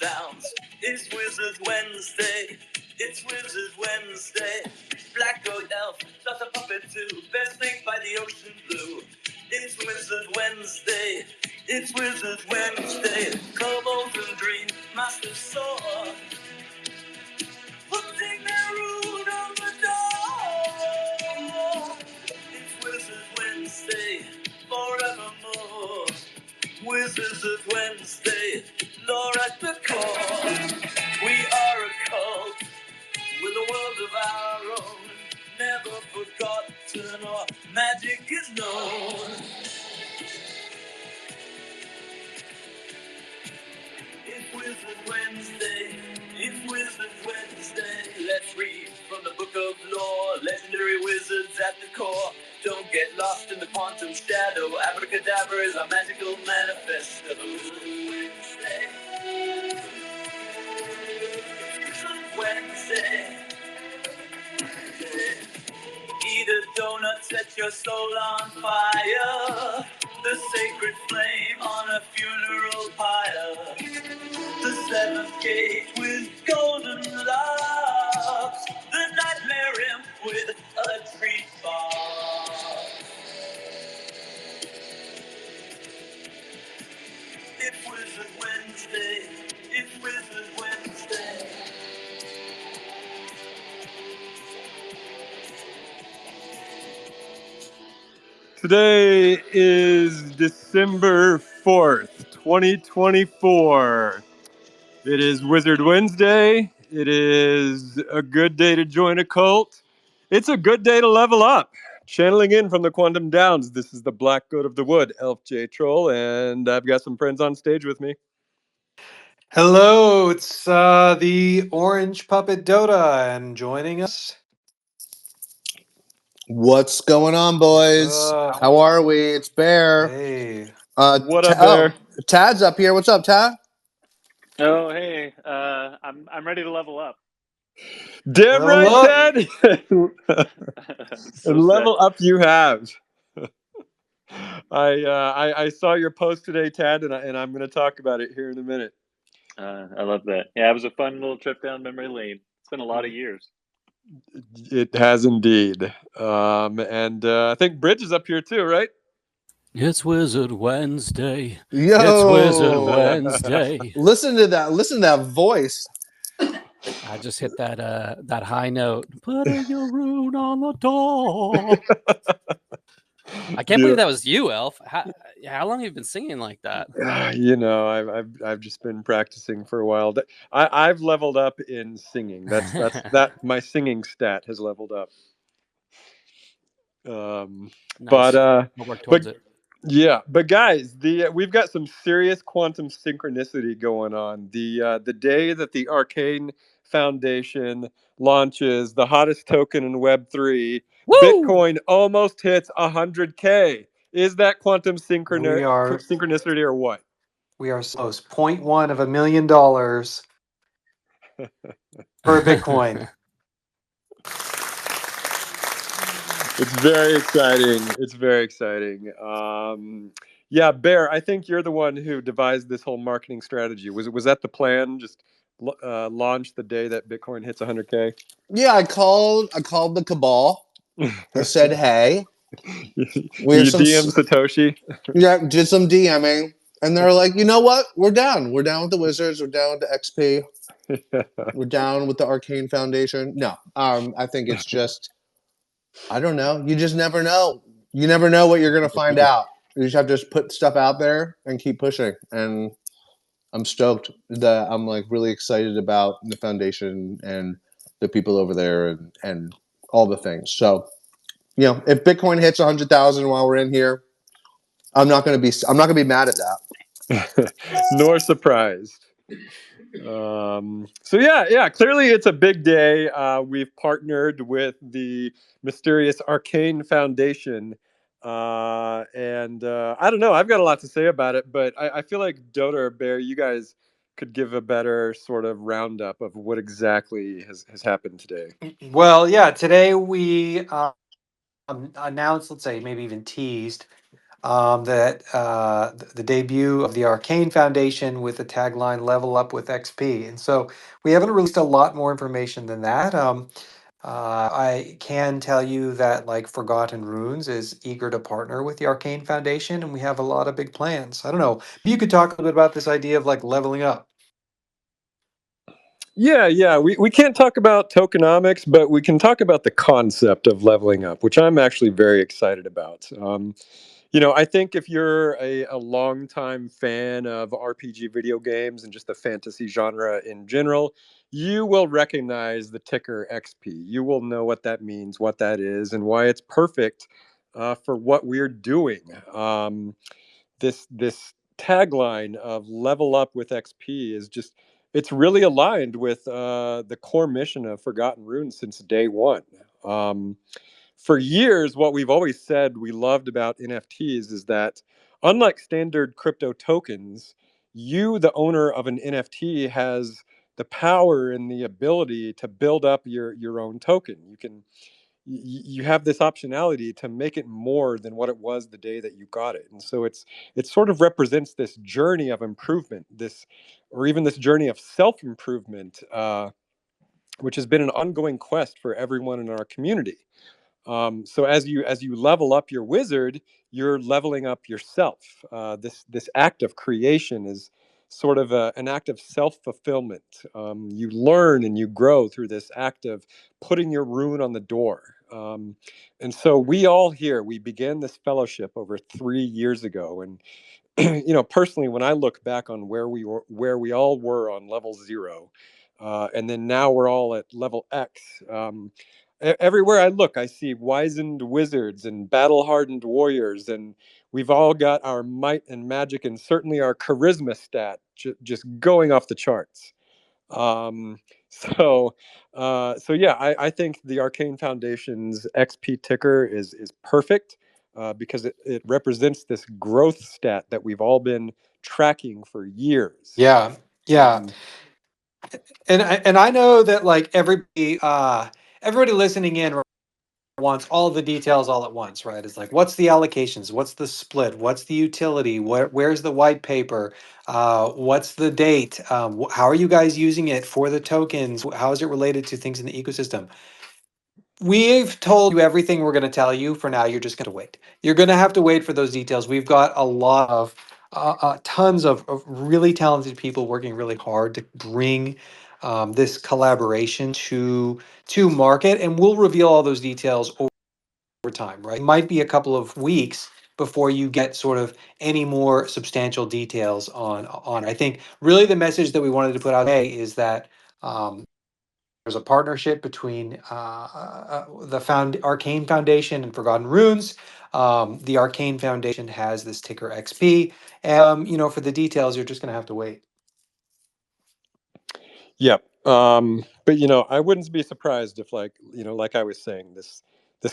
Downs. It's Wizard Wednesday. It's Wizard Wednesday. Black Goat Elf, Dotta Puppet too. Bearsnake by the ocean blue. It's Wizard Wednesday. It's Wizard Wednesday. Kobolds and Dream Masters soar, putting their rune on the door. It's Wizard Wednesday forevermore. Wizards of Wednesday, lore at the core. We are a cult with a world of our own, never forgotten or magic is known. It's Wizard Wednesday, it's Wizard Wednesday. Let's read from the book of lore, legendary wizards at the core. Don't get lost in the quantum shadow, abracadabra is our magical manifesto. Wednesday, Wednesday. Eat a donut, set your soul on fire. The sacred flame on a funeral pyre. The seventh gate with golden locks. The nightmare imp with a treat box. It's Wizard Wednesday. It's Wizard Wednesday. Today is December 4th, 2024. It is Wizard Wednesday. It is a good day to join a cult. It's a good day to level up. Channeling in from the Quantum Downs, this is the Black Goat of the Wood, Elf J Trul, and I've got some friends on stage with me. Hello, it's the Orange Puppet Dotta, and joining us. What's going on, boys? How are we? It's Bear. Hey. What up, Bear? Oh, Tad's up here. What's up, Tad? Oh, hey. I'm ready to level up. Damn right, Tad. And level up you have. I saw your post today, Tad, and I'm going to talk about it here in a minute. I love that. Yeah, it was a fun little trip down memory lane. It's been a lot of years. It has indeed. And I think Bridge is up here too, right? It's Wizard Wednesday. Yo! It's Wizard Wednesday. Listen to that. Listen to that voice. I just hit that high note. Putting your rune on the door. I can't believe that was you, Elf. How long have you been singing like that? You know, I've just been practicing for a while. I've leveled up in singing. That my singing stat has leveled up. Nice. But I'll work towards it. Yeah, but guys, we've got some serious quantum synchronicity going on. The day that the Arcane Foundation launches the hottest token in Web3, Woo! Bitcoin almost hits 100K. Is that quantum synchronicity or what? We are close. 0.1 of $1 million for Bitcoin. It's very exciting. It's very exciting. Yeah, Bear, I think you're the one who devised this whole marketing strategy. Was that the plan? Just launch the day that Bitcoin hits 100K? Yeah, I called the cabal. I said, "Hey, you DM Satoshi." Yeah, did some DMing, and they're like, "You know what? We're down. We're down with the Wizards. We're down with the XP. We're down with the Arcane Foundation." No, I think it's just, I don't know. You just never know. You never know what you're gonna find out. You just have to just put stuff out there and keep pushing. And I'm stoked that I'm like really excited about the foundation and the people over there and all the things. So, you know, if Bitcoin hits 100,000 while we're in here, I'm not gonna be mad at that. Nor surprised. So yeah, clearly it's a big day. We've partnered with the mysterious Arcane Foundation. And I don't know, I've got a lot to say about it, but I feel like Dotta or Bear, you guys could give a better sort of roundup of what exactly has happened today. Well, yeah, today we announced, let's say maybe even teased, the debut of the Arcane Foundation with the tagline "Level Up with XP." And so we haven't released a lot more information than that. I can tell you that like Forgotten Runes is eager to partner with the Arcane Foundation, and we have a lot of big plans. I don't know. You could talk a little bit about this idea of like leveling up. Yeah. We can't talk about tokenomics, but we can talk about the concept of leveling up, which I'm actually very excited about. I think if you're a longtime fan of RPG video games and just the fantasy genre in general, you will recognize the ticker XP. You will know what that means, what that is, and why it's perfect for what we're doing. This tagline of level up with XP is just it's really aligned with the core mission of Forgotten Runes since day one. Um, for years, what we've always said we loved about NFTs is that unlike standard crypto tokens, you, the owner of an NFT, has the power and the ability to build up your own token. You have this optionality to make it more than what it was the day that you got it. And so it sort of represents this journey of improvement, this or even this journey of self-improvement, which has been an ongoing quest for everyone in our community. So as you level up your wizard, you're leveling up yourself. This act of creation is sort of an act of self-fulfillment. You learn and you grow through this act of putting your rune on the door. And so we began this fellowship over 3 years ago. And personally, when I look back on where we all were on level 0, and then now we're all at level X. Everywhere I look, I see wizened wizards and battle-hardened warriors, and we've all got our might and magic, and certainly our charisma stat just going off the charts. Um, so, so yeah, I think the Arcane Foundation's XP ticker is perfect because it represents this growth stat that we've all been tracking for years. Yeah. Um, And I know that like everybody listening in wants all the details all at once, right? It's like, what's the allocations? What's the split? What's the utility? Where's the white paper? What's the date? How are you guys using it for the tokens? How is it related to things in the ecosystem? We've told you everything we're going to tell you. For now, you're just going to wait. You're going to have to wait for those details. We've got a lot of tons of really talented people working really hard to bring this collaboration to market, and we'll reveal all those details over time. Right? It might be a couple of weeks before you get sort of any more substantial details on. I think really the message that we wanted to put out today is that. There's a partnership between the Arcane Foundation and Forgotten Runes. The Arcane Foundation has this ticker XP. For the details, you're just going to have to wait. Yeah. But I wouldn't be surprised if like I was saying, this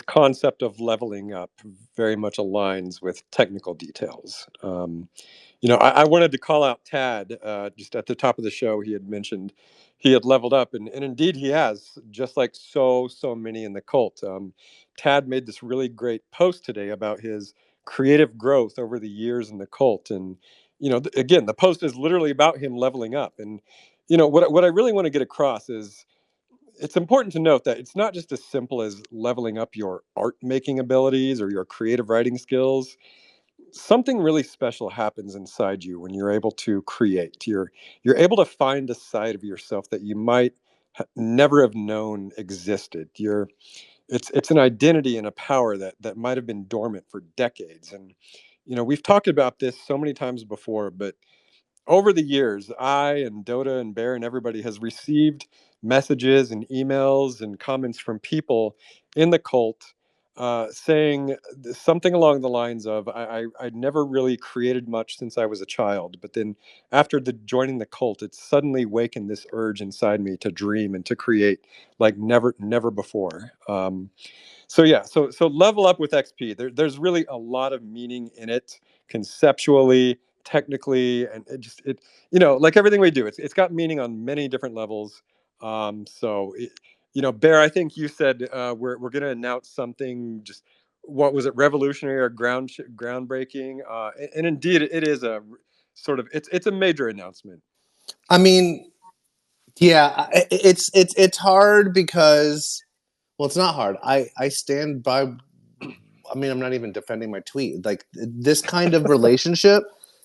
concept of leveling up very much aligns with technical details. I wanted to call out Tad just at the top of the show. He had mentioned he had leveled up, and indeed he has, just like so many in the cult. Tad made this really great post today about his creative growth over the years in the cult, and again, the post is literally about him leveling up. And what I really want to get across is it's important to note that it's not just as simple as leveling up your art making abilities or your creative writing skills. Something really special happens inside you when you're able to create. You're able to find a side of yourself that you might never have known existed. It's an identity and a power that might have been dormant for decades. And we've talked about this so many times before, but over the years, I and Dotta and Bear and everybody has received messages and emails and comments from people in the cult saying something along the lines of, I never really created much since I was a child, but then after joining the cult, it's suddenly wakened this urge inside me to dream and to create like never before. So level up with XP. There's really a lot of meaning in it conceptually, technically, and like everything we do, it's got meaning on many different levels. Bear, I think you said we're going to announce something just what was it, revolutionary or groundbreaking? And indeed, it is a sort of it's a major announcement. I mean, yeah, it's hard because, well, it's not hard. I stand by. I mean, I'm not even defending my tweet. Like, this kind of relationship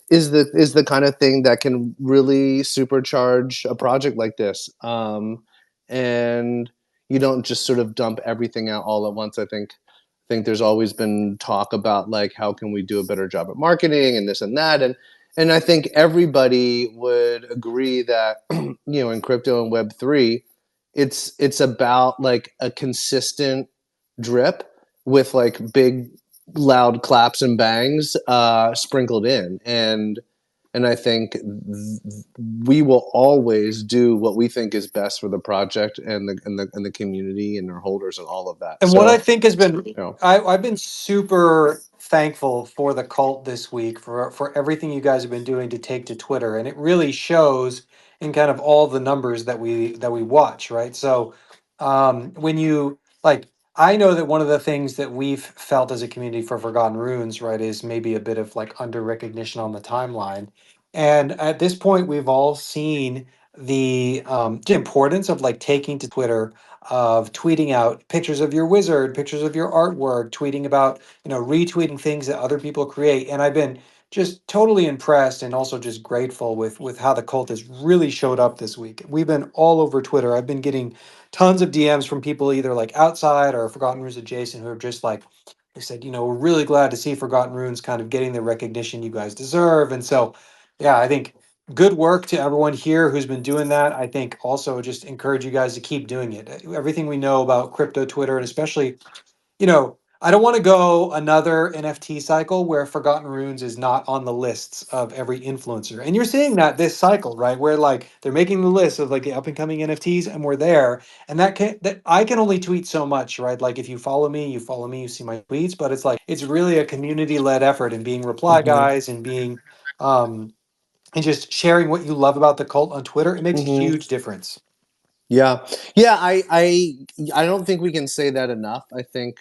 is the kind of thing that can really supercharge a project like this. And you don't just sort of dump everything out all at once. I think there's always been talk about, like, how can we do a better job at marketing and this and that, and I think everybody would agree that in crypto and Web3, it's about like a consistent drip with like big loud claps and bangs sprinkled in, and I think we will always do what we think is best for the project and the community and our holders and all of that. And what I think has been, know. I've been super thankful for the cult this week for everything you guys have been doing to take to Twitter, and it really shows in kind of all the numbers that we watch, right? So when you like, I know that one of the things that we've felt as a community for Forgotten Runes, right, is maybe a bit of like under recognition on the timeline, and at this point, we've all seen the importance of like taking to Twitter, of tweeting out pictures of your wizard, pictures of your artwork, tweeting about, retweeting things that other people create. And I've been just totally impressed and also just grateful with how the cult has really showed up this week. We've been all over Twitter. I've been getting tons of DMs from people either like outside or Forgotten Runes adjacent who are just like, they said, we're really glad to see Forgotten Runes kind of getting the recognition you guys deserve. And so, yeah, I think good work to everyone here who's been doing that. I think also just encourage you guys to keep doing it. Everything we know about crypto Twitter, and especially, I don't want to go another NFT cycle where Forgotten Runes is not on the lists of every influencer. And you're seeing that this cycle, right? Where like they're making the list of like the up and coming NFTs and we're there. And that I can only tweet so much, right? Like if you follow me, you see my tweets, but it's like it's really a community led effort, and being reply guys and being um and just sharing what you love about the cult on Twitter, it makes a huge difference. Yeah. I don't think we can say that enough. I think,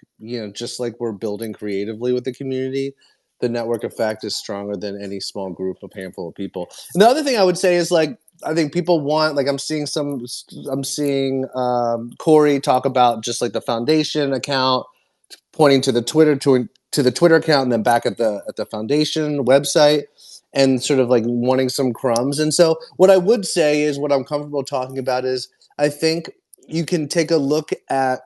just like we're building creatively with the community, the network effect is stronger than any small group of handful of people. And the other thing I would say is, like, I think people want, like, I'm seeing Corey talk about just like the foundation account, pointing to the Twitter account, and then back at the foundation website, and sort of like wanting some crumbs. And so what I would say is, what I'm comfortable talking about is, I think you can take a look at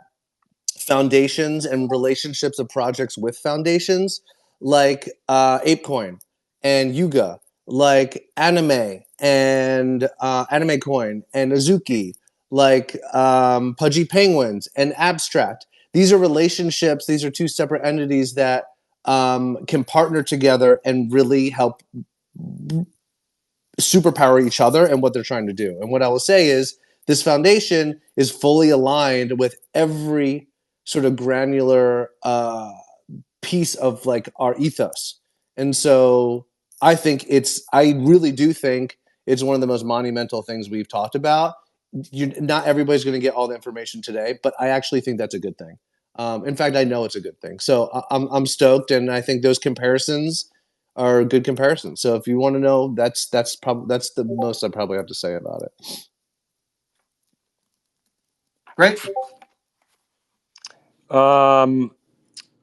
foundations and relationships of projects with foundations, like ApeCoin and Yuga, like Anime and Anime Coin and Azuki, like Pudgy Penguins and Abstract. These are relationships. These are two separate entities that can partner together and really help superpower each other and what they're trying to do. And what I will say is, this foundation is fully aligned with every sort of granular piece of like our ethos. And so I really do think it's one of the most monumental things we've talked about. Not everybody's going to get all the information today, but I actually think that's a good thing. In fact, I know it's a good thing. So I'm stoked, and I think those comparisons are good comparisons. So if you want to know, that's the most I probably have to say about it. Great.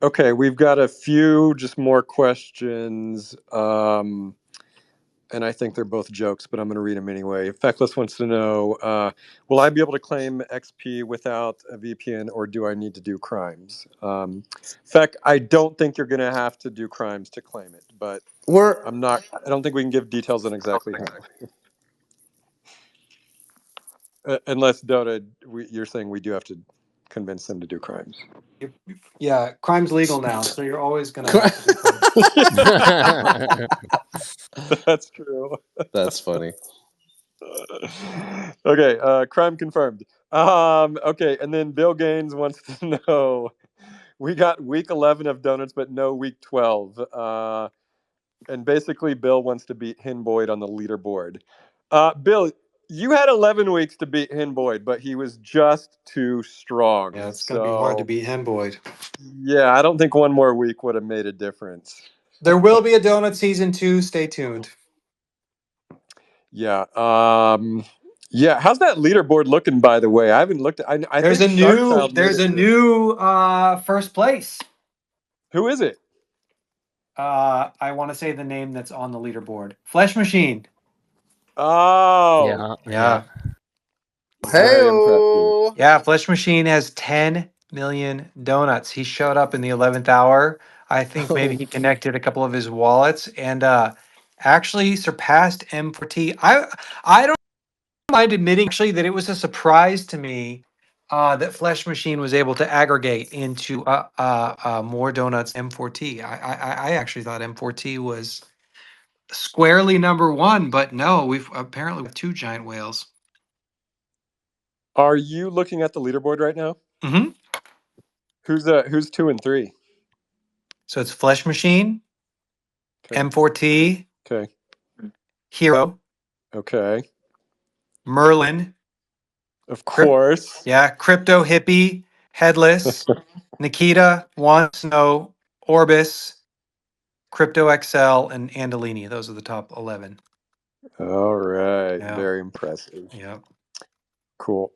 Okay, we've got a few just more questions, and I think they're both jokes, but I'm going to read them anyway. Feckless wants to know, will I be able to claim XP without a VPN, or do I need to do crimes? Feck, I don't think you're going to have to do crimes to claim it, but I don't think we can give details on exactly how. Unless, Dotta, you're saying we do have to convince them to do crimes. Yeah, crime's legal now, so you're always going to have to do crime. That's true. That's funny. Okay, crime confirmed. Okay, and then Bill Gaines wants to know, we got week 11 of donuts, but no week 12. And basically, Bill wants to beat Hinboyd on the leaderboard. Bill, You had 11 weeks to beat Hinboyd, but he was just too strong. Yeah, it's going to be hard to beat Henboyd. Yeah, I don't think one more week would have made a difference. There will be a donut season 2. Stay tuned. Yeah. Yeah. How's that leaderboard looking, by the way? I haven't looked at I There's think a Sharkchild made there's it a to- new first place. Who is it? I want to say the name that's on the leaderboard. Flesh Machine. Oh. Yeah. Very impressive. Hey-o. Yeah, Flesh Machine has 10 million donuts. He showed up in the 11th hour. I think maybe he connected a couple of his wallets and actually surpassed M4T. I don't mind admitting actually that it was a surprise to me that Flesh Machine was able to aggregate into more donuts M4T. I actually thought M4T was squarely number 1, but no, we've apparently with 2 giant whales. Are you looking at the leaderboard right now? Mm-hmm. Who's 2 and 3? So it's Flesh Machine, Okay. M4T, Okay. Hero, Okay. Merlin, Of course. Crypto Hippie, Headless, Nikita, One Snow, Orbis, Crypto XL, and Andolini. Those are the top 11. All right. Yeah. Very impressive. Yeah. Cool.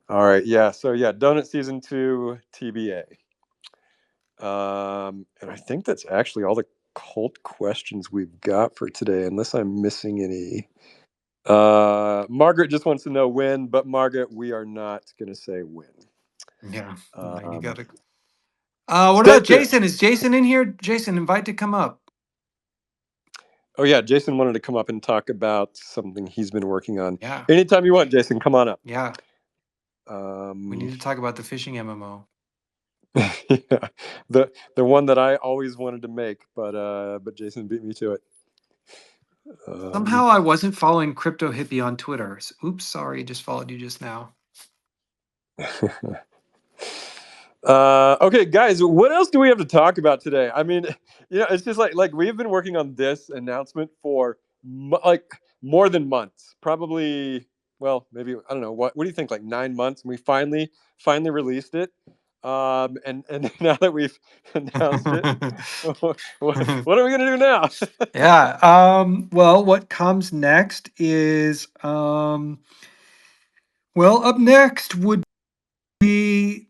All right. Yeah. So yeah, Donut Season 2 TBA. And I think that's actually all the cult questions we've got for today, unless I'm missing any. Margaret just wants to know when, but Margaret, we are not going to say when. Yeah. You got to. stay What about tuned. Jason? Is Jason in here? Jason, invite to come up. Oh yeah, Jason wanted to come up and talk about something he's been working on. Yeah. Anytime you want, Jason, come on up. Yeah. We need to talk about the fishing MMO. Yeah, the one that I always wanted to make, but Jason beat me to it. Somehow I wasn't following Crypto Hippie on Twitter. Oops, sorry, just followed you just now. Okay, guys, what else do we have to talk about today? I mean, it's just like we've been working on this announcement for like more than months, probably. Well, maybe I don't know. What do you think? Like 9 months, and we finally released it. And now that we've announced it, what are we gonna do now? Yeah. Well, what comes next is well, up next would be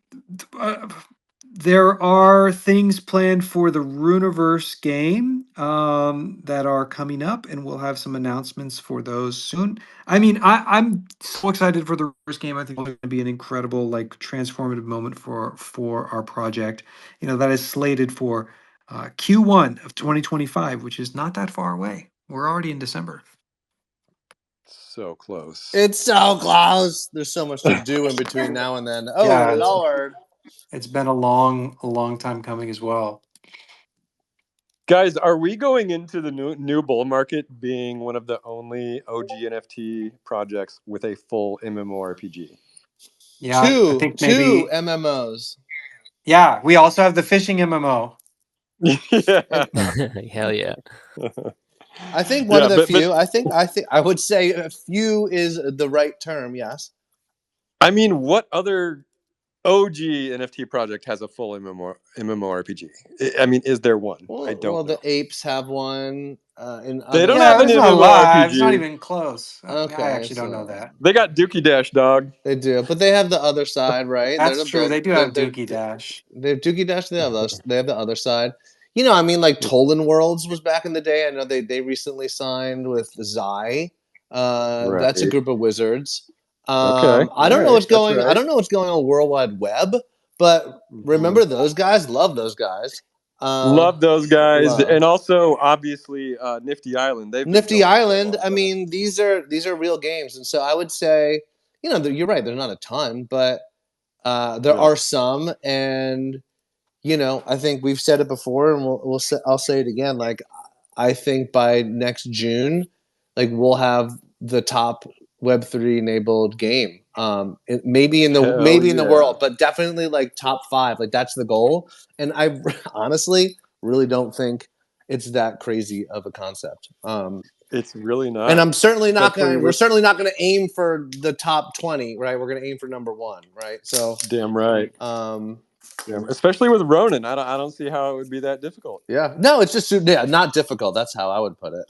there are things planned for the Runiverse game that are coming up, and we'll have some announcements for those soon. I mean, I'm so excited for the Runiverse game. I think it's going to be an incredible, like, transformative moment for our project. That is slated for Q1 of 2025, which is not that far away. We're already in December. So close. It's so close. There's so much to do in between now and then. Oh, Yeah, Lord. it's been a long time coming as well. Guys, are we going into the new bull market being one of the only OG NFT projects with a full MMORPG? Yeah, I think maybe. Two MMOs. Yeah, we also have the fishing MMO. Yeah. Hell yeah. I think one of the but few. I think I would say a few is the right term. Yes. I mean, what other OG NFT project has a full MMORPG? I mean, is there one? I don't know. The apes have one. They don't have an It's not live. It's not MMORPG. even close. Okay, I actually don't know that. They got Dookie Dash, dog. They do, but they have the other side, right? That's true. They do have Dookie Dash. They have Dookie Dash. They have those. They have the other side. I mean, like Tolan Worlds was back in the day. I know they recently signed with Zai. That's a Right. group of wizards. Okay. I don't know what's going. That's right. I don't know what's going on World Wide Web, but remember those guys. Love those guys. Love those guys, love. and also obviously Nifty Island. Nifty Island. I mean, these are real games, and so I would say, you're right. There's not a ton, but there are some, and I think we've said it before, and I'll say it again. Like, I think by next June, like, we'll have the top Web3 enabled game. Maybe in the world, but definitely like top 5. Like, that's the goal. And I honestly really don't think it's that crazy of a concept. It's really not. And I'm certainly not Especially going. We're with- certainly not going to aim for the top 20, right? We're going to aim for number 1, right? So, Damn right. yeah, Especially with Ronin, I don't see how it would be that difficult. yeah. No, it's just not difficult. That's how I would put it.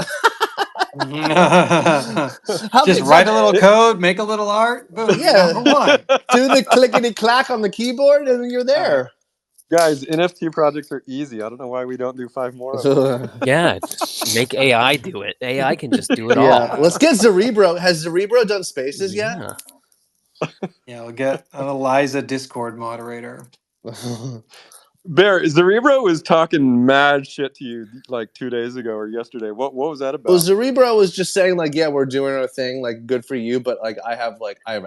Just write a little code, make a little art, boom, you're number 1. Do the clickety clack on the keyboard, and you're there. Guys, NFT projects are easy. I don't know why we don't do 5 more of them. Yeah, make AI do it. AI can just do it Yeah, all. let's get Cerebro. Has Cerebro done spaces yet? Yeah, we'll get an Eliza Discord moderator. Bear, Zerebro was talking mad shit to you like 2 days ago or yesterday. What was that about? Well, Cerebro was just saying like, yeah, we're doing our thing, like, good for you, but like, I have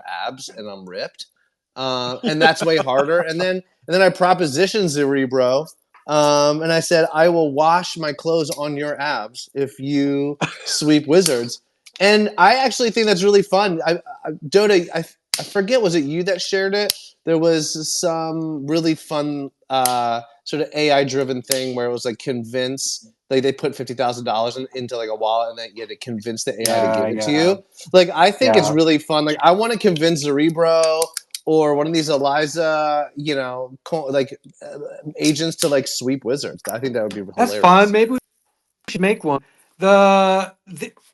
abs and I'm ripped, and that's way harder. And then I propositioned Cerebro, and I said, I will wash my clothes on your abs if you sweep wizards. And I actually think that's really fun. Dotta, I forget, was it you that shared it? There was some really fun sort of AI driven thing where it was like convince, like they put $50,000 into like a wallet and then you had to convince the AI to give it to you. Like, I think it's really fun. Like, I want to convince Cerebro or one of these Eliza, agents to like sweep wizards. I think that would be hilarious. That's fun. Maybe we should make one. I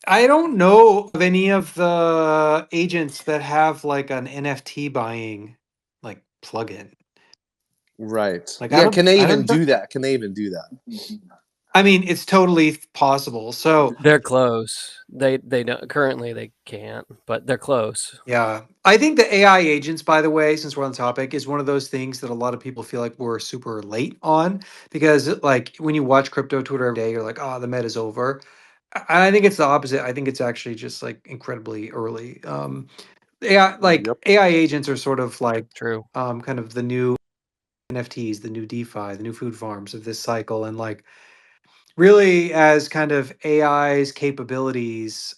don't know of any of the agents that have like an NFT buying like plugin. Right. Like, yeah, can they even do that? Can they even do that? I mean, it's totally possible. So They're close. They don't currently they can't, but they're close. yeah, I think the AI agents, by the way, since we're on the topic, is one of those things that a lot of people feel like we're super late on, because like when you watch crypto Twitter every day, you're like, oh, the meta's over. I think it's the opposite. I think it's actually just like incredibly early. AI agents are sort of like True. kind of the new NFTs, the new DeFi, the new food farms of this cycle, and like really as kind of AI's capabilities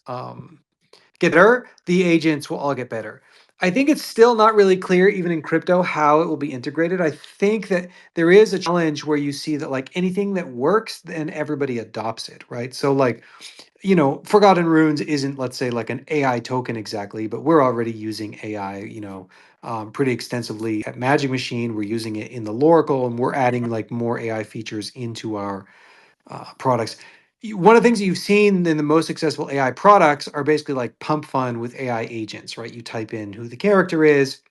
get better, the agents will all get better. I think it's still not really clear, even in crypto, how it will be integrated. I think that there is a challenge where you see that like anything that works, then everybody adopts it, right? So like, Forgotten Runes isn't, let's say, like an AI token exactly, but we're already using AI, pretty extensively at Magic Machine. We're using it in the Loracle, and we're adding like more AI features into our products. One of the things that you've seen in the most successful AI products are basically like pump fun with AI agents, right? You type in who the character is,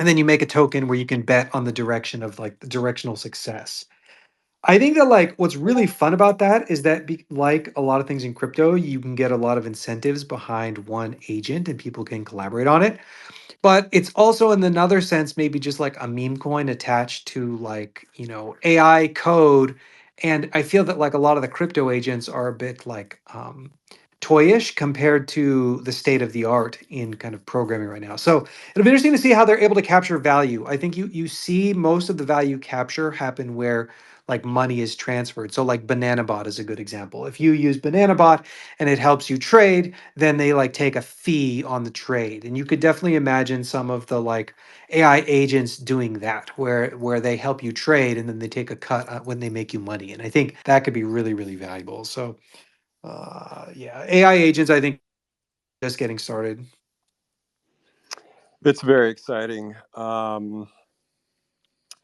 and then you make a token where you can bet on the direction of like the directional success. I think that like what's really fun about that is that like a lot of things in crypto, you can get a lot of incentives behind one agent and people can collaborate on it. But it's also in another sense maybe just like a meme coin attached to like, AI code. And I feel that like a lot of the crypto agents are a bit like toyish compared to the state of the art in kind of programming right now. So it'll be interesting to see how they're able to capture value. I think you see most of the value capture happen where like money is transferred. So like BananaBot is a good example. If you use BananaBot and it helps you trade, then they like take a fee on the trade. And you could definitely imagine some of the like AI agents doing that, where they help you trade and then they take a cut when they make you money. And I think that could be really, really valuable. So yeah, AI agents, I think, just getting started. It's very exciting.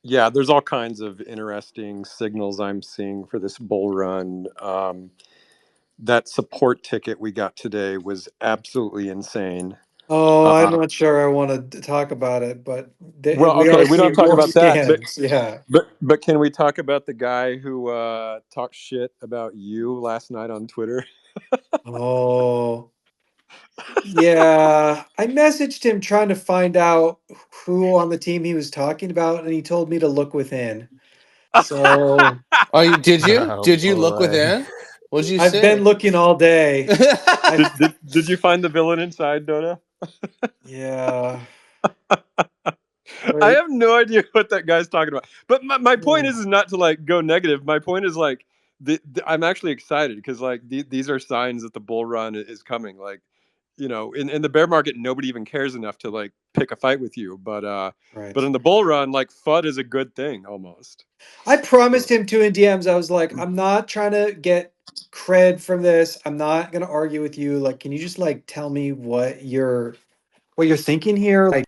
Yeah, there's all kinds of interesting signals I'm seeing for this bull run. That support ticket we got today was absolutely insane. Oh, I'm not sure I want to talk about it, but Well, we okay, are we don't seeing talk more about that, scams. Yeah. but can we talk about the guy who talked shit about you last night on Twitter? Oh, yeah. I messaged him trying to find out who on the team he was talking about, and he told me to look within. So Oh, did you? Oh, Did you look boy. within? What did you I've say? been looking all day. Did you find the villain inside, Dotta? Yeah. I have no idea what that guy's talking about. But my point is not to like go negative. My point is like I'm actually excited because like these are signs that the bull run is coming. Like, in the bear market, nobody even cares enough to like pick a fight with you. But in the bull run, like FUD is a good thing almost. I promised him too in DMs. I was like, I'm not trying to get cred from this. I'm not gonna argue with you. Like, can you just like tell me what you're thinking here? Like,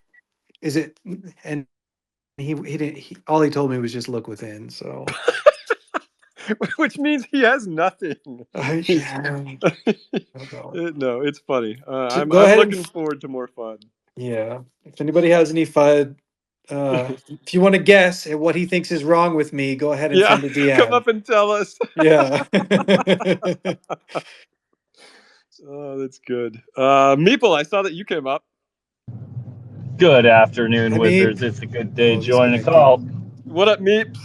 is it? And he didn't. All he told me was just look within. So, Which means he has nothing. yeah, I don't know. No, it's funny. So I'm go ahead looking and forward to more fun. yeah. If anybody has any FUD, if you want to guess at what he thinks is wrong with me, go ahead and Yeah, send a come DM. up and tell us. Yeah. Oh, that's good. Meeple, I saw that you came up. Good afternoon, Hi, Wizards. Meep. It's a good day Oh, joining the disconnected. call. What up, Meeps?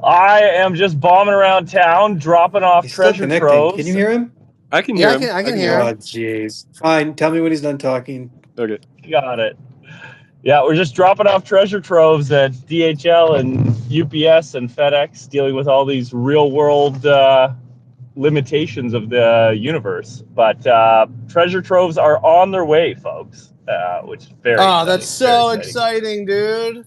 I am just bombing around town, dropping off He's still treasure connecting. Can you troves. hear him? I can Yeah, hear him. I can hear hear Oh, him. jeez. Fine. Tell me when he's done talking. Okay. Got it. Yeah, we're just dropping off treasure troves at DHL and UPS and FedEx, dealing with all these real-world limitations of the universe. But treasure troves are on their way, folks, which is very Oh, exciting. that's so exciting, dude.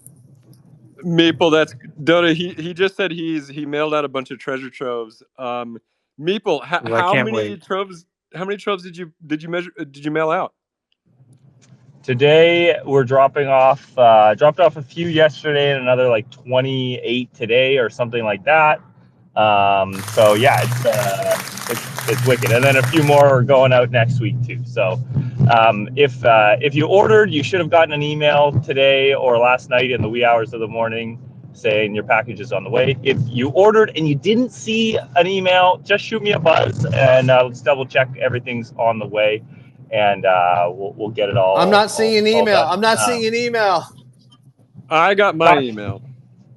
Meeple, that's Dota. He just said he mailed out a bunch of treasure troves. Meeple, Well, I can't wait. how many troves did you mail out? Today we're dropped off a few yesterday and another like 28 today or something like that. So yeah, it's wicked, and then a few more are going out next week too. So if you ordered, you should have gotten an email today or last night in the wee hours of the morning saying your package is on the way. If you ordered and you didn't see an email, just shoot me a buzz and let's double check everything's on the way. And we'll get it all. I'm not seeing an email. done. I'm not seeing an email. I got my email.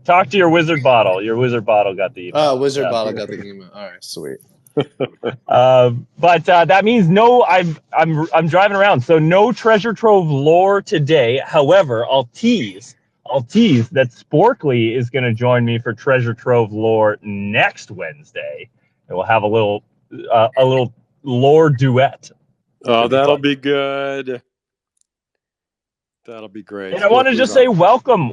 Talk to your wizard bottle. Your wizard bottle got the email. Oh, Wizard Bottle got the email. All right, sweet. But that means no. I'm driving around, so no treasure trove lore today. However, I'll tease that Sporkly is going to join me for treasure trove lore next Wednesday, and we'll have a little lore duet. Oh, Should be that'll fun. be good. That'll be great. And I want to just say welcome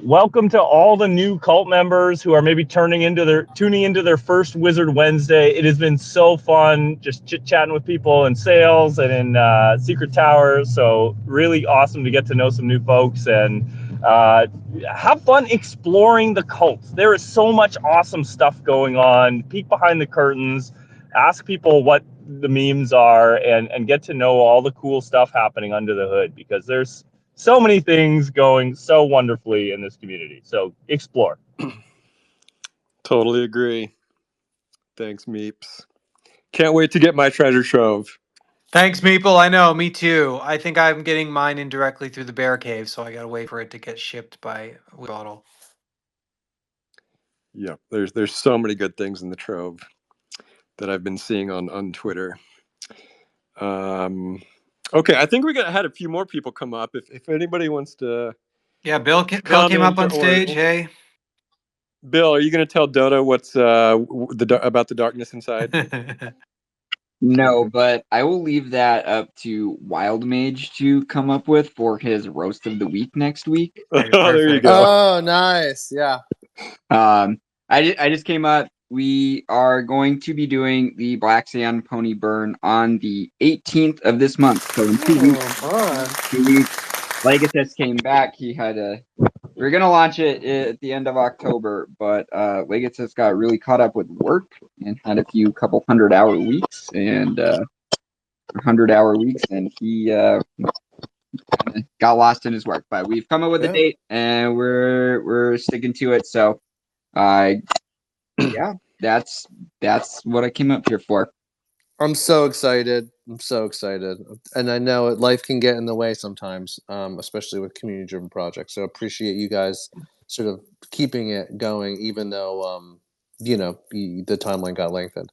to all the new cult members who are maybe tuning into their first Wizard Wednesday. It has been so fun just chit-chatting with people in sales and in Secret Towers. So really awesome to get to know some new folks and have fun exploring the cults. There is so much awesome stuff going on. Peek behind the curtains, ask people what the memes are, and get to know all the cool stuff happening under the hood, because there's so many things going so wonderfully in this community. So explore. Totally agree. Thanks, Meeps. Can't wait to get my treasure trove. Thanks, Meeple. I know, me too. I think I'm getting mine indirectly through the bear cave, so I gotta wait for it to get shipped by bottle. Yeah, there's so many good things in the trove that I've been seeing on Twitter. Okay, I think had a few more people come up. If anybody wants to, Yeah, Bill came up on stage. Hey. Bill, are you going to tell Dota what's about the darkness inside? No, but I will leave that up to Wild Mage to come up with for his roast of the week next week. Right, Oh, there you perfect. go. Oh, nice. Yeah. I just came up. We are going to be doing the Black Sand Pony Burn on the 18th of this month. So in 2 weeks. Fun. 2 weeks. Legatus came back. He had a. We're gonna launch it at the end of October, but Legatus got really caught up with work and had a couple 100-hour weeks and 100-hour weeks, and he got lost in his work. But we've come up with a date, and we're sticking to it. So, yeah, that's what I came up here for. I'm so excited. And I know life can get in the way sometimes, especially with community-driven projects. So appreciate you guys sort of keeping it going, even though, the timeline got lengthened.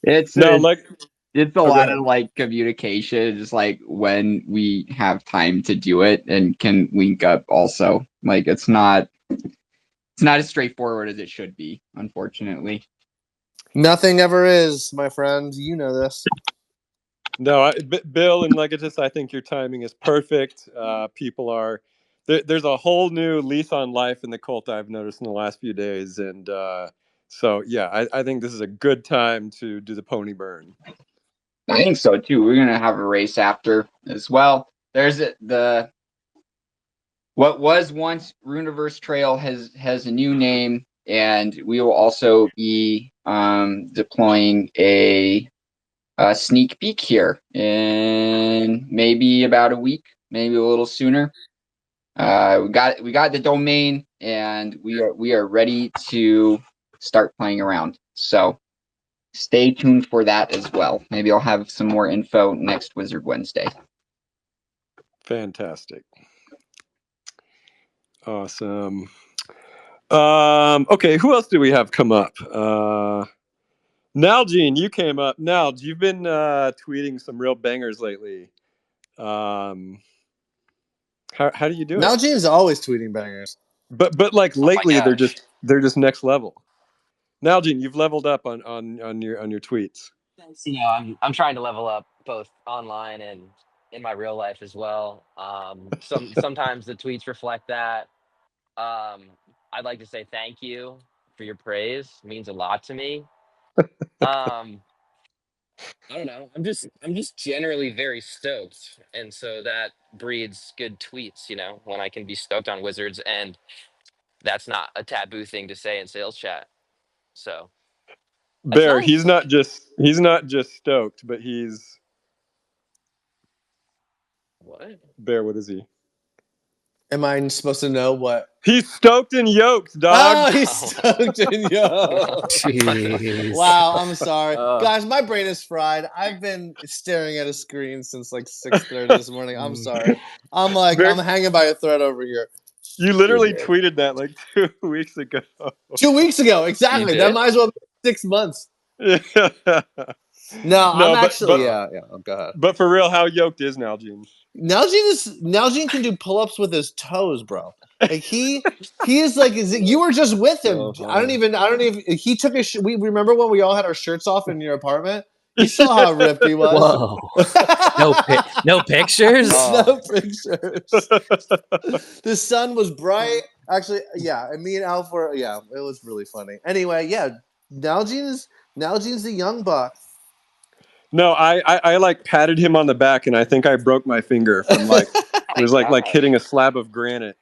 It's a lot of like communication, just like when we have time to do it and can link up also. Like it's not as straightforward as it should be, unfortunately. Nothing ever is, my friend. You know this. No, Bill and Legatus, I think your timing is perfect. People are there's a whole new lease on life in the cult I've noticed in the last few days, and So yeah, I think this is a good time to do the pony burn. I think so too. We're gonna have a race after as well. There's the what was once Runiverse Trail has a new name, and we will also be deploying a sneak peek here in maybe about a week, maybe a little sooner. We got the domain, and we are ready to start playing around. So stay tuned for that as well. Maybe I'll have some more info next Wizard Wednesday. Fantastic. Awesome. Okay, who else do we have come up? Nalgene, you came up. Nalg, you've been tweeting some real bangers lately. How do you do it? Nalgene's always tweeting bangers. But like lately they're gosh. just next level. Nalgene, you've leveled up on your tweets. You know, I'm trying to level up both online and in my real life as well. Sometimes the tweets reflect that. I'd like to say thank you for your praise. It means a lot to me. I don't know. I'm just generally very stoked, and so that breeds good tweets. You know, when I can be stoked on Wizards, and that's not a taboo thing to say in sales chat. So that's Bear, nice. he's not just stoked, but he's What? Bear, what is he? Am I supposed to know what? He's stoked and yoked, dog. Oh, he's stoked in yo. Jeez. Wow, I'm sorry. Uh. Guys, my brain is fried. I've been staring at a screen since like 6:30 this morning. I'm sorry. I'm hanging by a thread over here. You literally tweeted that like 2 weeks ago. 2 weeks ago, exactly. You That did? Might as well be 6 months. Yeah. No, I'm but- actually but- yeah. Go ahead. But for real, how yoked is Nalgene? Nalgene can do pull-ups with his toes, bro. Like he is like you were just with him. So I don't even he took his we remember when we all had our shirts off in your apartment? You saw how ripped he was. Whoa. No pictures? No pictures. The sun was bright. Actually, yeah, and me and Alf were it was really funny. Anyway, yeah, Nalgene's the young buck. No, I like patted him on the back, and I think I broke my finger from like it was like hitting a slab of granite.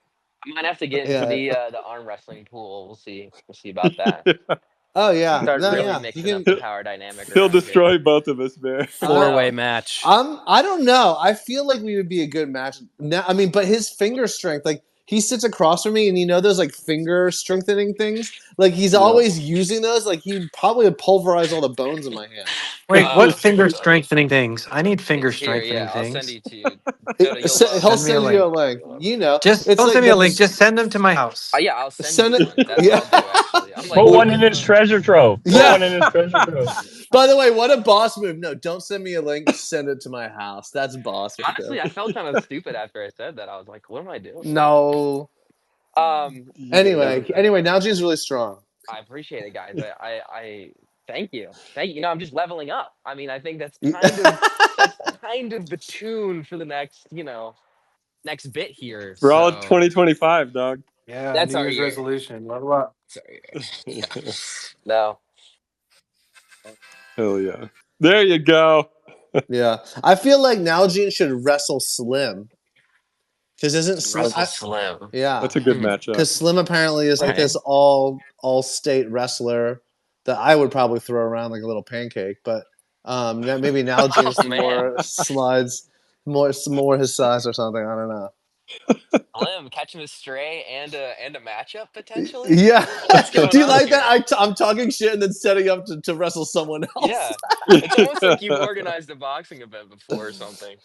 I might have to get into the arm wrestling pool. We'll see about that. Oh yeah. Start No, really yeah. mixing up the power dynamic. He'll around here. destroy both of us, Bear. 4-way match. I don't know. I feel like we would be a good match. Now, I mean, but his finger strength, like he sits across from me, and you know those like finger strengthening things. Like he's always using those. Like he probably would pulverize all the bones in my hand. Wait, what finger strengthening things? I need finger strengthening I'll things. send it to you. Dotta, you'll love He'll it. send you a link. You know, Just it's don't like send me a the- link. Just send them to my house. Yeah, I'll send Send you it- one. That's yeah. what I'll do, actually. I'm like, Put one in his treasure trove. Put one in his treasure trove. By the way, what a boss move! No, don't send me a link. Send it to my house. That's boss. right honestly, there. I felt kind of stupid after I said that. I was like, what am I doing? No. Anyway, Nalgene's really strong. I appreciate it, guys. I thank you. You know, I'm just leveling up. I mean, I think that's kind of the tune for the next bit here. We're all so- at 2025, dog. Yeah, That's New our Year's year. resolution. Level up. Sorry. No. Hell yeah. There you go. Yeah, I feel like Nalgene should wrestle Slim. Because isn't Slim? Russell Slim. Yeah, That's a good matchup. because Slim apparently is like Right. this all-state wrestler that I would probably throw around like a little pancake, but maybe Nalgene's Oh, man. more slides, more his size or something. I don't know. Slim, catch him astray and a matchup potentially. Yeah, What's going do you on like here? that? I'm talking shit and then setting up to wrestle someone else. Yeah, it's almost like you organized a boxing event before or something.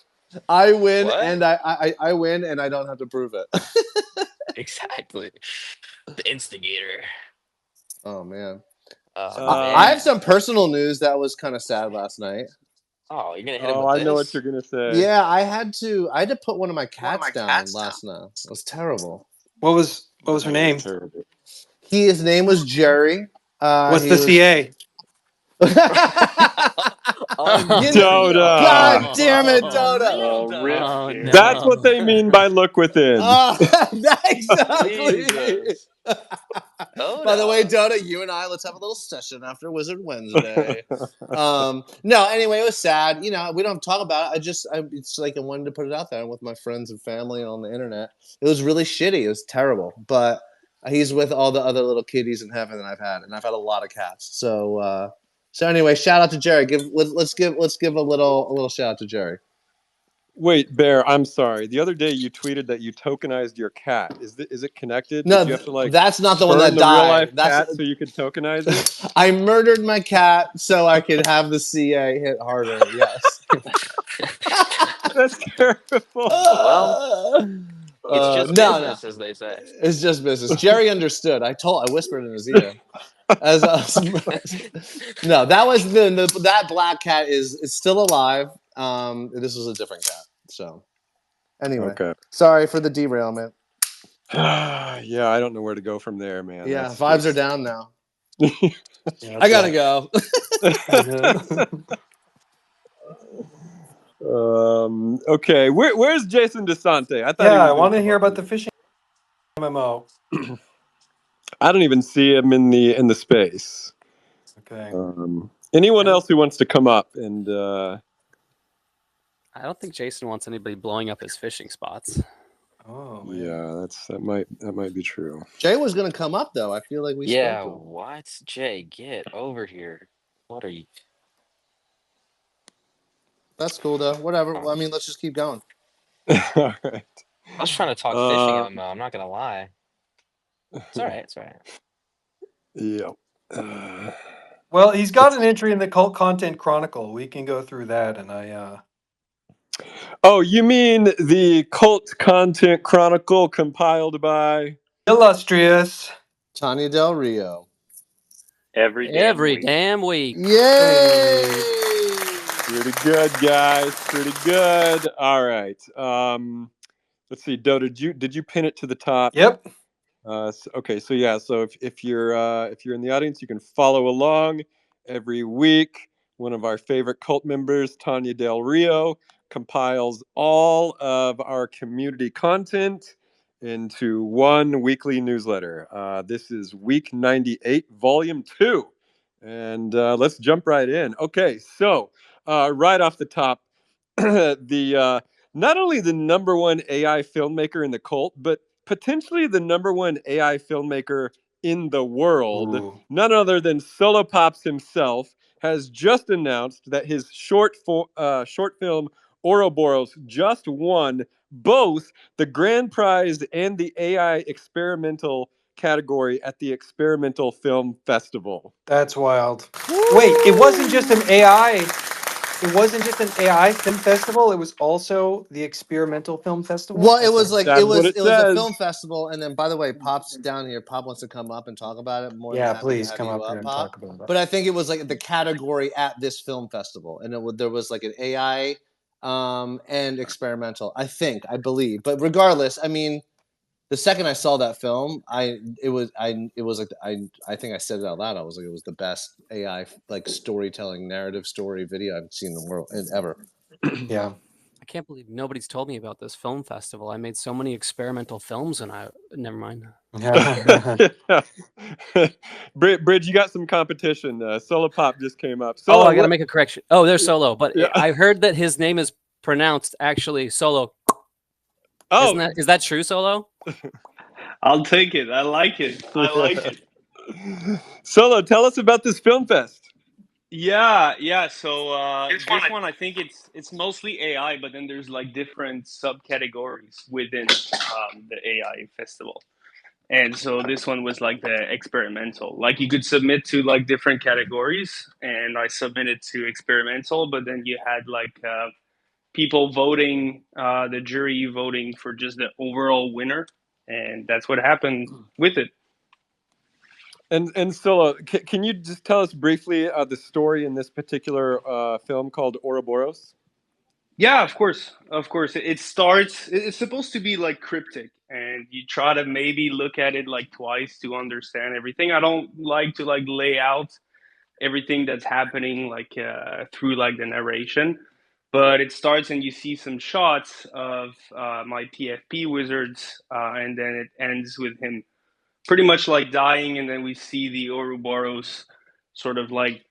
I win What? and I win and I don't have to prove it. Exactly. The instigator. Oh man. Man. I have some personal news that was kind of sad last night. Oh, you're gonna hit him Oh, with I this? know what you're gonna say. Yeah, I had to put one of my cats down last night. It was terrible. What was her name? Terrible. His name was Jerry. What's the CA? Dotta. God damn it, Dotta. Oh, rip. Oh, Bear. no. That's what they mean by look within. Exactly. Jesus. By the way, Dotta, you and I, let's have a little session after Wizard Wednesday. No, anyway, it was sad. You know, we don't talk about it. It's like I wanted to put it out there with my friends and family and on the internet. It was really shitty. It was terrible. But he's with all the other little kitties in heaven that I've had, and I've had a lot of cats. So, anyway, shout out to Jerry. Let's give a little shout out to Jerry. Wait, Bear, I'm sorry. The other day you tweeted that you tokenized your cat. Is it connected? No, Did you have to like that's not the one burn that the real died. life That's cat so you could tokenize it? I murdered my cat so I could have the CA hit harder. Yes. That's terrible. Well, it's just business, as they say. It's just business. Jerry understood. I whispered in his ear. No, that was that black cat is still alive. This was a different cat. So, anyway, Okay. Sorry for the derailment. Yeah, I don't know where to go from there, man. Yeah, That's vibes are just... down now. Yeah, I gotta go. Okay, where's Jason DeSante? I thought Yeah, I was want to hear about the fishing MMO. I don't even see him in the space. Okay. Anyone else who wants to come up and I don't think Jason wants anybody blowing up his fishing spots. Oh, man. Yeah, that might be true. Jay was gonna come up though. I feel like we spoke to him. What? Jay, get over here. What are you? That's cool though. Whatever. Well, I mean, let's just keep going. All right. I was trying to talk fishing MMO. I'm not gonna lie. It's all right. It's all right. Yeah. Well, he's got an entry in the Cult Content Chronicle. We can go through that, and I. Oh, you mean the Cult Content Chronicle compiled by Illustrious Tanya Del Rio. Every damn week. Yay! Pretty good, guys. Pretty good. All right. Let's see. Doe, did you pin it to the top? Yep. Okay. So yeah. So if you're in the audience, you can follow along every week. One of our favorite cult members, Tanya Del Rio, compiles all of our community content into one weekly newsletter. This is week 98, volume 2. And let's jump right in. Okay, so right off the top, the not only the number one AI filmmaker in the cult, but potentially the number one AI filmmaker in the world, Ooh. none other than Solo Pops himself, has just announced that his short film Ouroboros just won both the grand prize and the AI experimental category at the Experimental Film Festival. That's wild. Wait, it wasn't just an AI. It wasn't just an AI film festival. It was also the Experimental Film Festival. Well, it was like That's it was what it a says. film festival, and then by the way, Pop's down here. Pop wants to come up and talk about it more. Yeah, than happy please to have come you up here and Pop. talk about that. But I think it was like the category at this film festival, and there was like an AI and experimental. I believe, but regardless, I mean, the second I saw that film, I think I said it out loud. I was like, it was the best AI like storytelling narrative story video I've seen in the world ever. Yeah. I can't believe nobody's told me about this film festival. I made so many experimental films, and never mind. Bridge, you got some competition. Solo Pop just came up. Solo, I got to make a correction. Oh, there's Solo, but Yeah. I heard that his name is pronounced actually Solo. Oh, is that true, Solo? I'll take it. I like it. Solo, tell us about this film fest. Yeah. So this one, I think it's mostly AI, but then there's like different subcategories within the AI festival. And so this one was like the experimental. Like you could submit to like different categories, and I submitted to experimental, but then you had like people voting, the jury voting for just the overall winner, and that's what happened with it. And Solo, can you just tell us briefly the story in this particular film called Ouroboros? Yeah, of course. It starts. It's supposed to be like cryptic, and you try to maybe look at it like twice to understand everything. I don't like to like lay out everything that's happening like through like the narration, but it starts and you see some shots of my PFP wizards, and then it ends with him pretty much like dying, and then we see the Ouroboros sort of like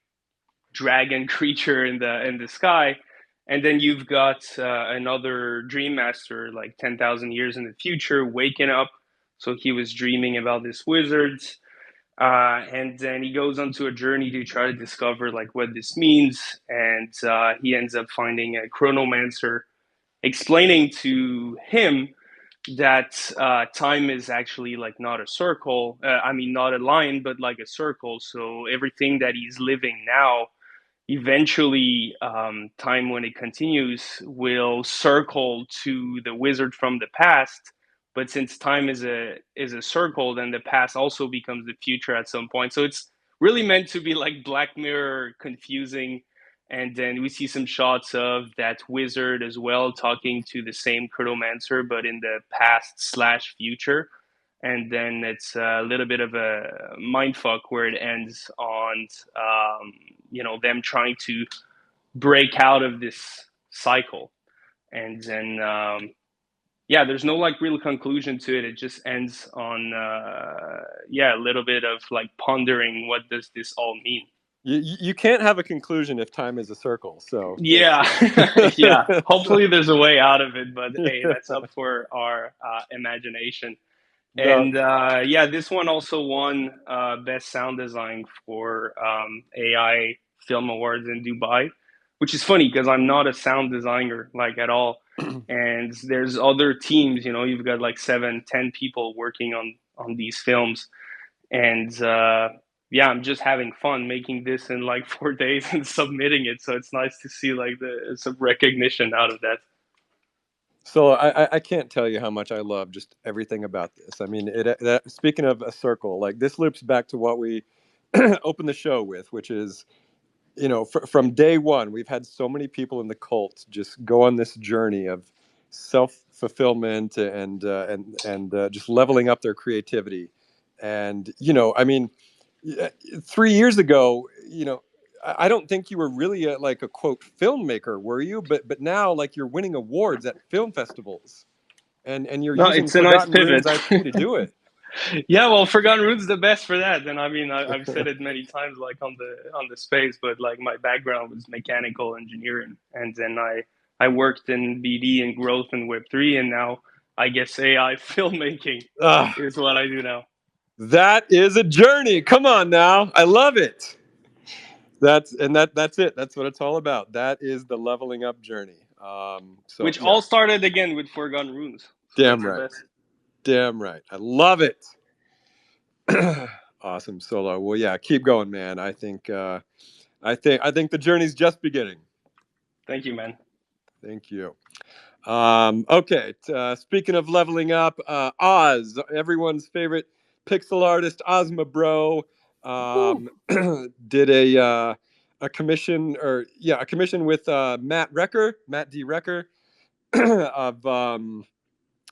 dragon creature in the sky, and then you've got another dream master like 10,000 years in the future waking up. So he was dreaming about this wizard, and then he goes onto a journey to try to discover like what this means, and he ends up finding a chronomancer explaining to him that time is actually like not a circle. I mean, not a line, but like a circle. So everything that he's living now, eventually, time when it continues will circle to the wizard from the past. But since time is a circle, then the past also becomes the future at some point. So it's really meant to be like Black Mirror confusing. And then we see some shots of that wizard as well talking to the same chronomancer, but in the past slash future. And then it's a little bit of a mindfuck where it ends on, them trying to break out of this cycle. And then, there's no like real conclusion to it. It just ends on, a little bit of like pondering what does this all mean. You can't have a conclusion if time is a circle. So yeah. Hopefully there's a way out of it, but hey, that's up for our imagination. And this one also won Best Sound Design for AI Film Awards in Dubai, which is funny because I'm not a sound designer like at all. And there's other teams, you've got like 7-10 people working on these films. And I'm just having fun making this in like 4 days and submitting it. So it's nice to see like some recognition out of that. So I can't tell you how much I love just everything about this. I mean, speaking of a circle, like this loops back to what we opened the show with, which is, from day one, we've had so many people in the cult just go on this journey of self-fulfillment and just leveling up their creativity. And, I mean, 3 years ago, I don't think you were really a quote filmmaker, were you? But now like you're winning awards at film festivals, and you're using it's a nice Forgotten pivot. Runes IP to do it. Yeah, well, Forgotten Rune's the best for that. And I mean, I've said it many times, like on the space, but like my background was mechanical engineering, and then I worked in BD and growth and Web3, and now I guess AI filmmaking is what I do now. That is a journey. Come on now, I love it. That's it. That's what it's all about. That is the leveling up journey. Which all started again with Forgotten Runes. So damn right. Damn right. I love it. Awesome, Solo. Well, yeah, keep going, man. I think the journey's just beginning. Thank you, man. Thank you. Okay. Speaking of leveling up, Oz, everyone's favorite pixel artist, Ozma Bro, did a commission with Matt D. Recker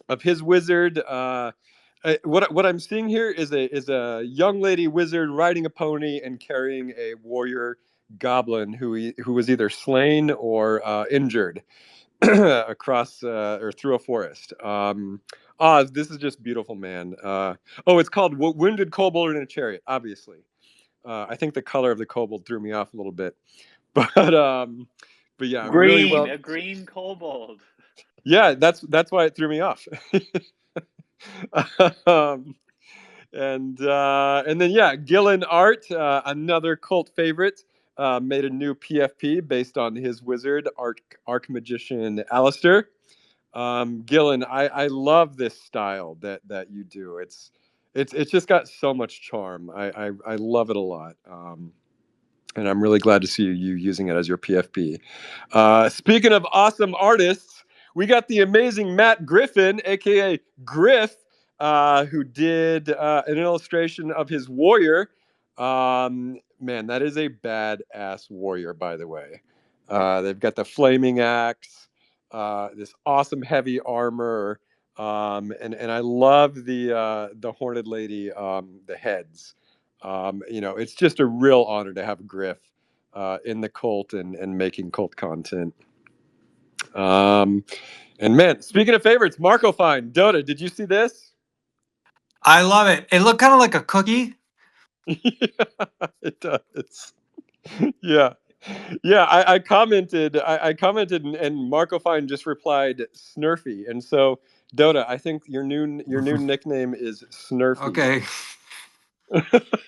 of his wizard. What I'm seeing here is a young lady wizard riding a pony and carrying a warrior goblin who was either slain or injured across or through a forest. Oz, this is just beautiful, man. It's called Wounded Kobold in a Chariot, obviously. I think the color of the kobold threw me off a little bit, but yeah, green, really a green kobold. Yeah, that's why it threw me off. And then Gillen Art, another cult favorite, made a new PFP based on his wizard arc magician Alistair. Gillen, I love this style that you do. It's just got so much charm. I love it a lot. And I'm really glad to see you using it as your PFP. Speaking of awesome artists, we got the amazing Matt Griffin, aka Griff, who did an illustration of his warrior. Man, that is a badass warrior, by the way. They've got the flaming axe, this awesome heavy armor, and I love the horned lady, the heads. It's just a real honor to have Griff in the cult and making cult content. And man, speaking of favorites, Marco Fine, Dotta, did you see this? I love it. It looked kind of like a cookie. Yeah, it does. Yeah. Yeah, I commented. I commented, and Marco Fine just replied Snurfy. And so, Dotta, I think your new nickname is Snurfy. Okay.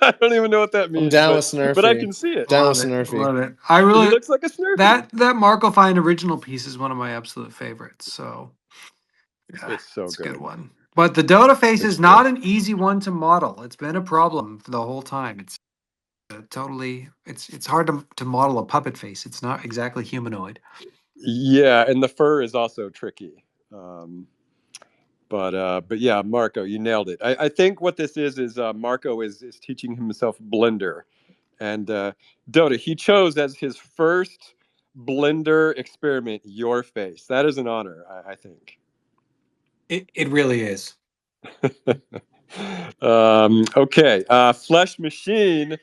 I don't even know what that means. I'm down with but I Snurfy. can see it. Down with Love it. Snurfy. Love it. I He really looks like a Snurfy. that Marco Fine original piece is one of my absolute favorites. So yeah, It's so it's a good. good one. But the Dota face It's is not an easy one to model. It's been a problem for the whole time. It's totally it's hard to model a puppet face. It's not exactly humanoid. Yeah, and the fur is also tricky. But yeah, Marco, you nailed it. I think what this is Marco is teaching himself Blender, and Dotta, he chose as his first Blender experiment your face. That is an honor, I think. It really is. Okay, Flesh Machine,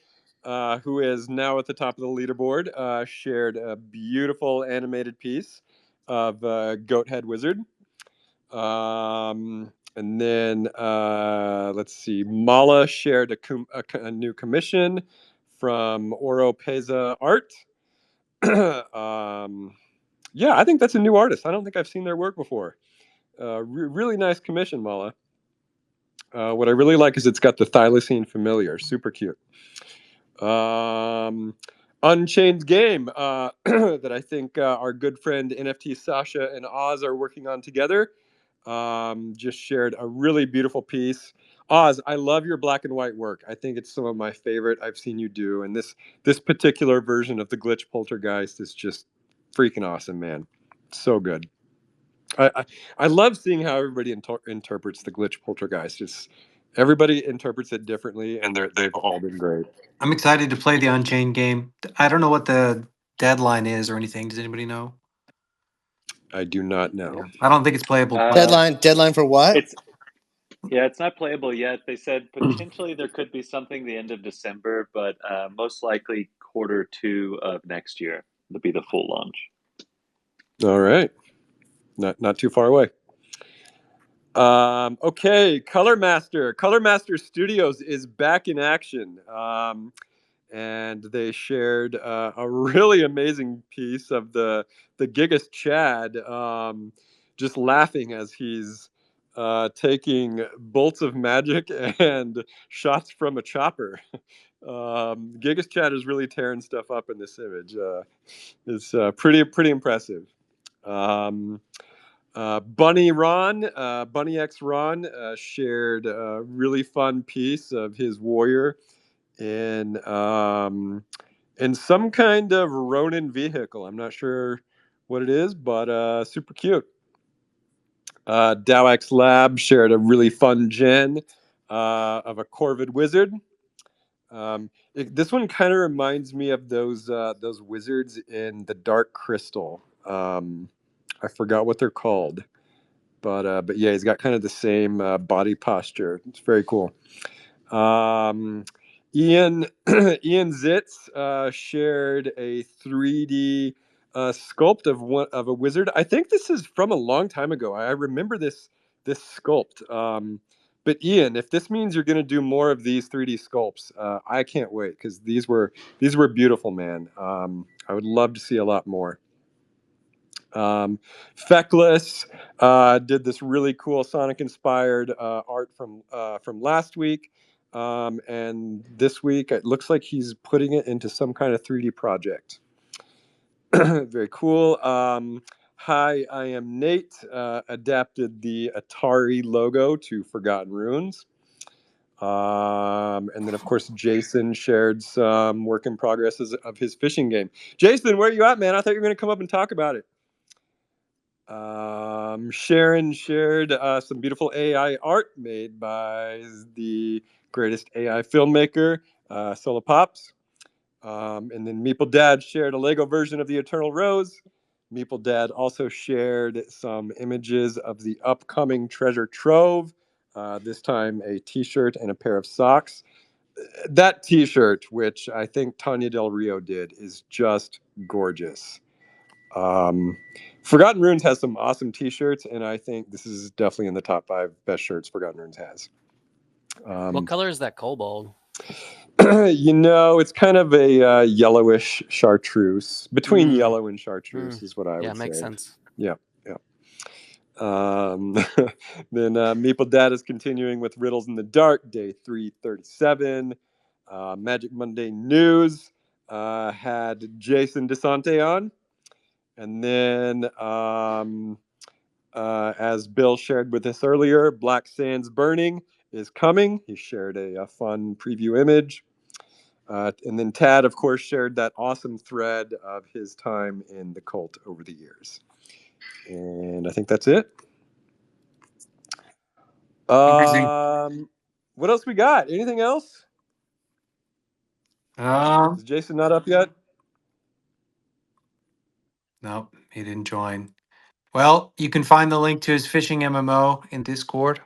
who is now at the top of the leaderboard, shared a beautiful animated piece of Goathead Wizard. And then let's see, Mala shared a new commission from Oro Peza Art. Yeah, I think that's a new artist. I don't think I've seen their work before. Really nice commission, Mala. What I really like is it's got the thylacine familiar, super cute. Unchained Game that I think our good friend NFT Sasha and Oz are working on together. Just shared a really beautiful piece. Oz, I love your black and white work. I think it's some of my favorite I've seen you do, and this particular version of the Glitch Poltergeist is just freaking awesome, man. So good. I love seeing how everybody interprets the Glitch Poltergeist. It's everybody interprets it differently, and they've all been great. I'm excited to play the Unchained game. I don't know what the deadline is or anything. Does anybody know? I do not know. I don't think it's playable. Deadline for what? It's not playable yet. They said potentially there could be something the end of December, but most likely Q2 of next year will be the full launch. All right, not too far away. Okay, Color Master Studios is back in action. And they shared a really amazing piece of the Gigas Chad, just laughing as he's taking bolts of magic and shots from a chopper. Gigas Chad is really tearing stuff up in this image. It's pretty impressive. Bunny X Ron, shared a really fun piece of his warrior in some kind of Ronin vehicle. I'm not sure what it is, but super cute. DowX Lab shared a really fun gen of a Corvid wizard. This one kind of reminds me of those wizards in the Dark Crystal. I forgot what they're called, but yeah, he's got kind of the same body posture. It's very cool. Ian Zitz shared a 3D sculpt of a wizard. I think this is from a long time ago. I remember this sculpt. But Ian, if this means you're going to do more of these 3D sculpts, I can't wait because these were beautiful, man. I would love to see a lot more. Feckless did this really cool Sonic-inspired art from last week. And this week, it looks like he's putting it into some kind of 3D project. Very cool. Hi, I am Nate. Adapted the Atari logo to Forgotten Runes. And then, of course, Jason shared some work in progress of his fishing game. Jason, where are you at, man? I thought you were going to come up and talk about it. Sharon shared some beautiful AI art made by the greatest AI filmmaker, Sola Pops. And then Meeple Dad shared a Lego version of the Eternal Rose. Meeple Dad also shared some images of the upcoming Treasure Trove. This time a t-shirt and a pair of socks. That t-shirt, which I think Tanya Del Rio did, is just gorgeous. Forgotten Runes has some awesome t-shirts, and I think this is definitely in the top 5 best shirts Forgotten Runes has. What color is that kobold? You know, it's kind of a yellowish chartreuse. Between yellow and chartreuse is what I would say. Yeah, makes sense. Yeah, yeah. Then Meeple Dad is continuing with Riddles in the Dark, day 337. Magic Monday News had Jason DeSante on. And then, as Bill shared with us earlier, Black Sands Burning is coming. He shared a fun preview image. And then Tad, of course, shared that awesome thread of his time in the cult over the years. And I think that's it. What else we got? Anything else? Is Jason not up yet? Nope, he didn't join. Well, you can find the link to his fishing MMO in Discord.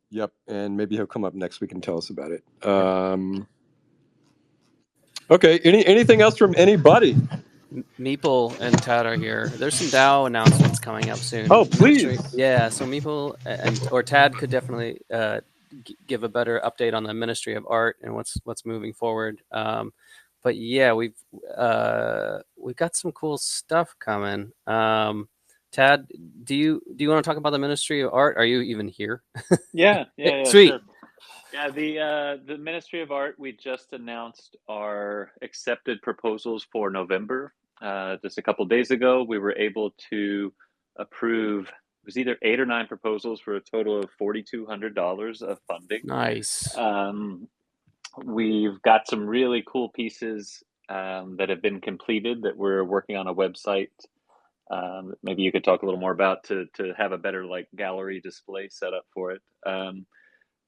Yep, and maybe he'll come up next week and tell us about it. Okay, anything else from anybody? Meeple and Tad are here. There's some DAO announcements coming up soon. Oh, please. Yeah, so Meeple or Tad could definitely give a better update on the Ministry of Art and what's moving forward. But yeah, we've got some cool stuff coming. Tad, do you want to talk about the Ministry of Art? Are you even here? Yeah, Sweet. Sure. Yeah, the Ministry of Art, we just announced our accepted proposals for November. Just a couple days ago, we were able to approve, it was either 8 or 9 proposals for a total of $4,200 of funding. Nice. We've got some really cool pieces that have been completed that we're working on a website. Maybe you could talk a little more about to have a better like gallery display set up for it.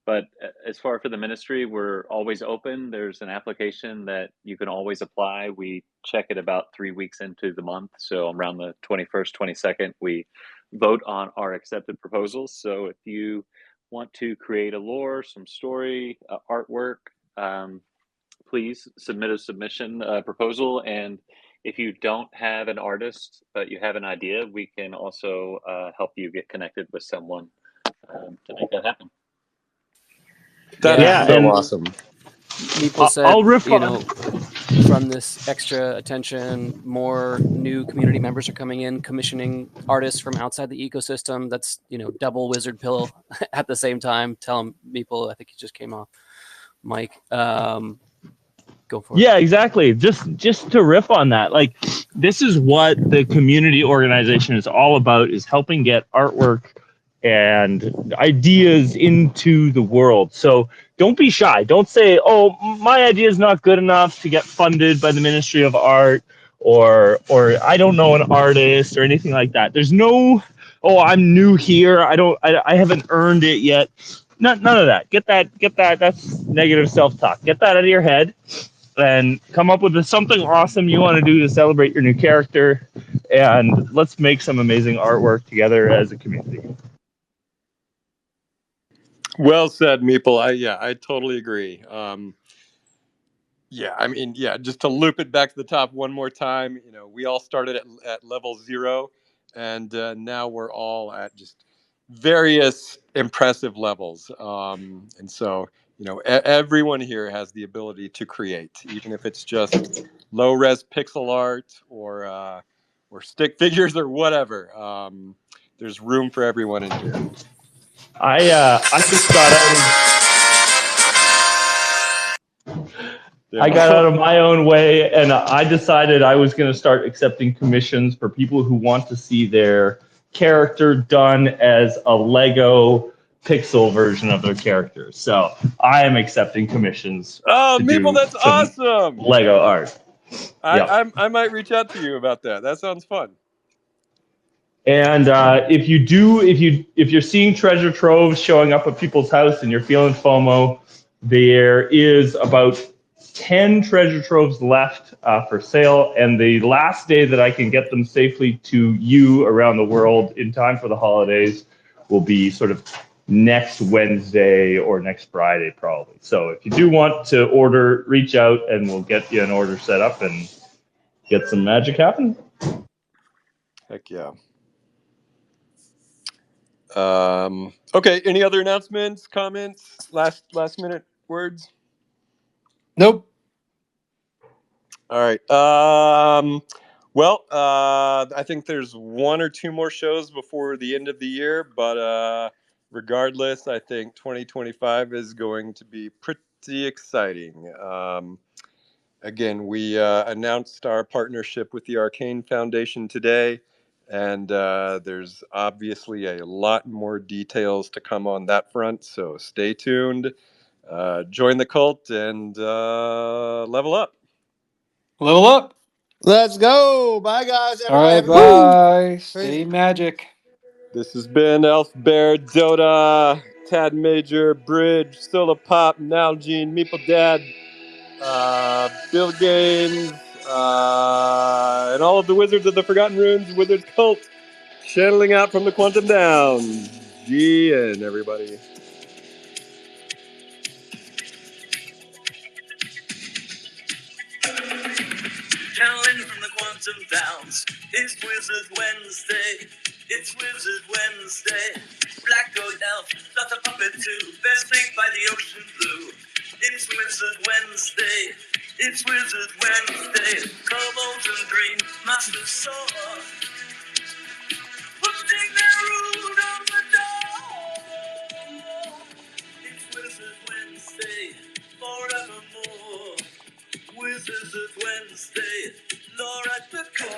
But as far for the ministry, we're always open. There's an application that you can always apply. We check it about 3 weeks into the month. So around the 21st, 22nd, we vote on our accepted proposals. So if you want to create a lore, some story, artwork, please submit a submission proposal. And if you don't have an artist, but you have an idea, we can also help you get connected with someone to make that happen. That is so awesome. Meeple said, I'll riff from this extra attention, more new community members are coming in, commissioning artists from outside the ecosystem. That's, double wizard pill at the same time. Tell him, Meeple, I think he just came off. Mike, go for it. Yeah, exactly. Just to riff on that, like this is what the community organization is all about, is helping get artwork and ideas into the world. So don't be shy. Don't say, oh, my idea is not good enough to get funded by the Ministry of Art, or I don't know an artist or anything like that. There's no, oh, I'm new here. I haven't earned it yet. None of that. Get that. That's negative self-talk. Get that out of your head and come up with something awesome you want to do to celebrate your new character. And let's make some amazing artwork together as a community. Well said, Meeple. I totally agree. Just to loop it back to the top one more time, we all started at level 0, and now we're all at just various impressive levels. And so, everyone here has the ability to create, even if it's just low-res pixel art or stick figures or whatever. There's room for everyone in here. I just got out. I got out of my own way, and I decided I was going to start accepting commissions for people who want to see their character done as a Lego pixel version of their character. So I am accepting commissions. Oh, Meeple, that's awesome! Lego art. I might reach out to you about that. That sounds fun. And if you're seeing treasure troves showing up at people's house and you're feeling FOMO, there is about 10 treasure troves left for sale, and the last day that I can get them safely to you around the world in time for the holidays will be sort of next Wednesday or next Friday probably. So if you do want to order, reach out and we'll get you an order set up and get some magic happening. Heck yeah. Okay. Any other announcements, comments, last minute words? Nope. All right. Well, I think there's one or two more shows before the end of the year, but regardless, I think 2025 is going to be pretty exciting. Again, we announced our partnership with the Arcane Foundation today, and there's obviously a lot more details to come on that front, so stay tuned. Join the cult and level up. Level up. Let's go. Bye, guys. All right, Everybody, have a good bye. week. Stay magic. This has been Elf Bear, Dotta, Tad Major, Bridge, Sola Pop, Nalgene, Meeple Dad, Bill Gaines, and all of the Wizards of the Forgotten Runes, Wizards Cult, channeling out from the Quantum Downs. GN, everybody. Channeling from the Quantum Downs. It's Wizard Wednesday. It's Wizard Wednesday. Black Goat Elf, not a puppet too. Bearsnake by the ocean blue. It's Wizard Wednesday. It's Wizard Wednesday. Kobolds and Green Masters soar. Putting their rune on the door. It's Wizard Wednesday. Forevermore. Wizards of Wednesday, Lord at the core.